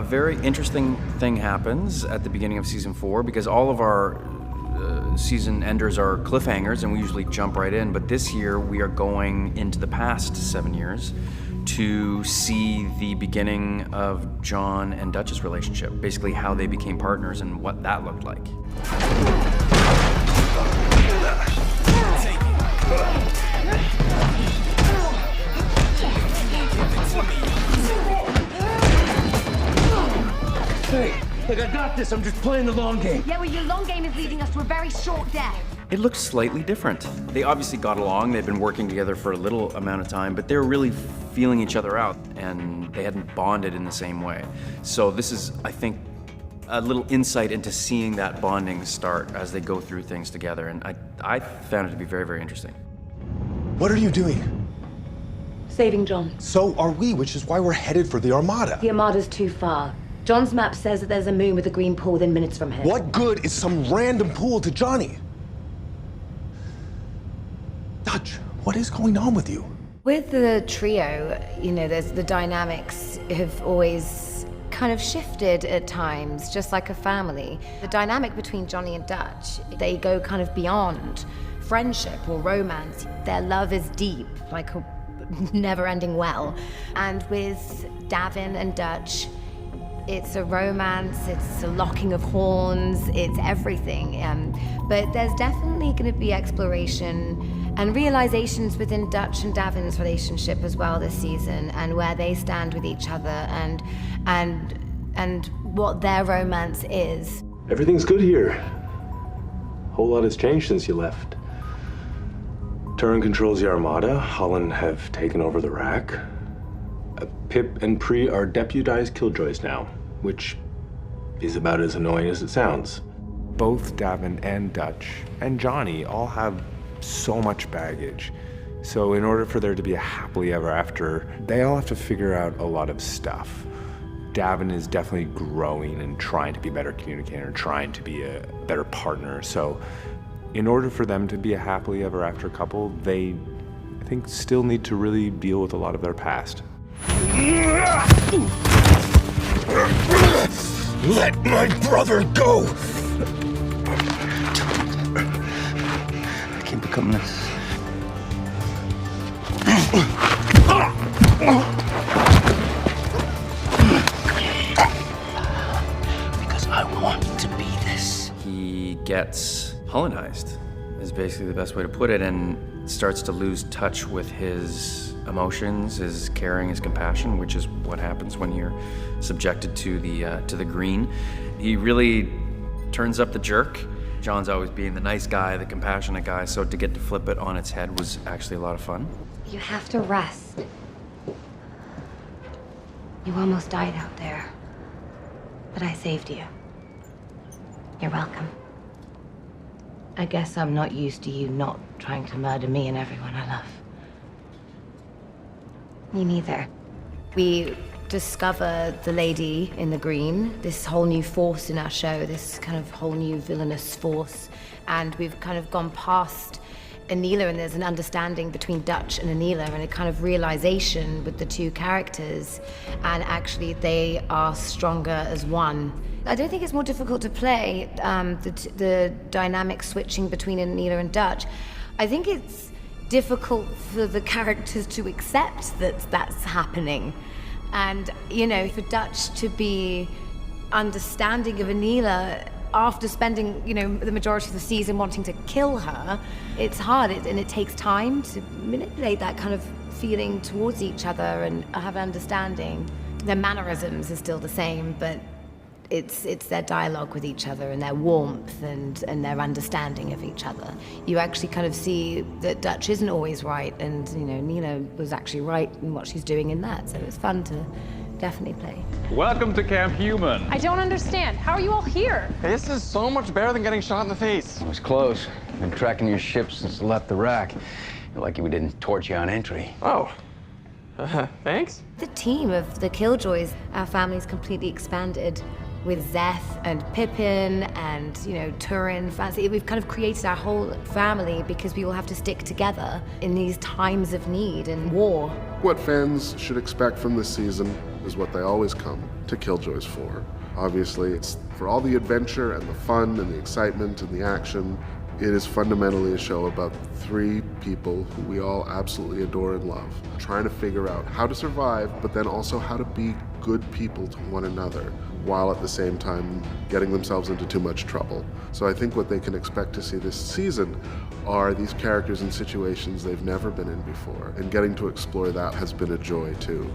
very interesting thing happens at the beginning of season 4 because all of our season enders are cliffhangers and we usually jump right in, but this year we are going into the past 7 years to see the beginning of John and Dutch's relationship, basically how they became partners and what that looked like. Hey, look, I got this. I'm just playing the long game. Yeah, well, your long game is leading us to a very short death. It looked slightly different. They obviously got along, they'd been working together for a little amount of time, but they were really feeling each other out, and they hadn't bonded in the same way. So this is, I think, a little insight into seeing that bonding start as they go through things together, and I found it to be very, very interesting. What are you doing? Saving John. So are we, which is why we're headed for the Armada. The Armada's too far. John's map says that there's a moon with a green pool within minutes from here. What good is some random pool to Johnny? Dutch, what is going on with you? With the trio, you know, there's the dynamics have always kind of shifted at times, just like a family. The dynamic between Johnny and Dutch, they go kind of beyond friendship or romance. Their love is deep, like a never-ending well. And with Davin and Dutch, it's a romance, it's a locking of horns, it's everything. But there's definitely going to be exploration and realizations within Dutch and Davin's relationship as well this season, and where they stand with each other, and what their romance is. Everything's good here. Whole lot has changed since you left. Turin controls the Armada. Holland have taken over the rack. Pip and Pre are deputized Killjoys now, which is about as annoying as it sounds. Both Davin and Dutch and Johnny all have so much baggage. So in order for there to be a happily ever after, they all have to figure out a lot of stuff. Davin is definitely growing and trying to be a better communicator, trying to be a better partner. So in order for them to be a happily ever after couple, they, I think, still need to really deal with a lot of their past. Let my brother go! I can't become this. Because I want to be this. He gets Hollandized, is basically the best way to put it, and starts to lose touch with his emotions, his caring, his compassion, which is what happens when you're subjected to the green. He really turns up the jerk. John's always being the nice guy, the compassionate guy, so to get to flip it on its head was actually a lot of fun. You have to rest. You almost died out there, but I saved you. You're welcome. I guess I'm not used to you not trying to murder me and everyone I love. Me neither. We discover the lady in the green, this whole new force in our show, this kind of whole new villainous force, and we've kind of gone past Anila, and there's an understanding between Dutch and Anila, and a kind of realization with the two characters, and actually they are stronger as one. I don't think it's more difficult to play, the dynamic switching between Anila and Dutch. I think it's difficult for the characters to accept that that's happening. And, you know, for Dutch to be understanding of Anila after spending, you know, the majority of the season wanting to kill her, it's hard, and it takes time to manipulate that kind of feeling towards each other and have understanding. Their mannerisms are still the same, but it's their dialogue with each other and their warmth and their understanding of each other. You actually kind of see that Dutch isn't always right, and, you know, Nina was actually right in what she's doing in that, so it's fun to definitely play. Welcome to Camp Human. I don't understand. How are you all here? This is so much better than getting shot in the face. It was close. Been tracking your ship since it left the rack. You're lucky we didn't torch you on entry. Oh. Thanks. The team of the Killjoys, our family's completely expanded with Zeth and Pippin and, you know, Turin, Fancy. We've kind of created our whole family because we all have to stick together in these times of need and war. What fans should expect from this season is what they always come. to Killjoys for. Obviously, it's for all the adventure and the fun and the excitement and the action. It is fundamentally a show about three people who we all absolutely adore and love, trying to figure out how to survive, but then also how to be good people to one another, while at the same time getting themselves into too much trouble. So I think what they can expect to see this season are these characters in situations they've never been in before, and getting to explore that has been a joy too.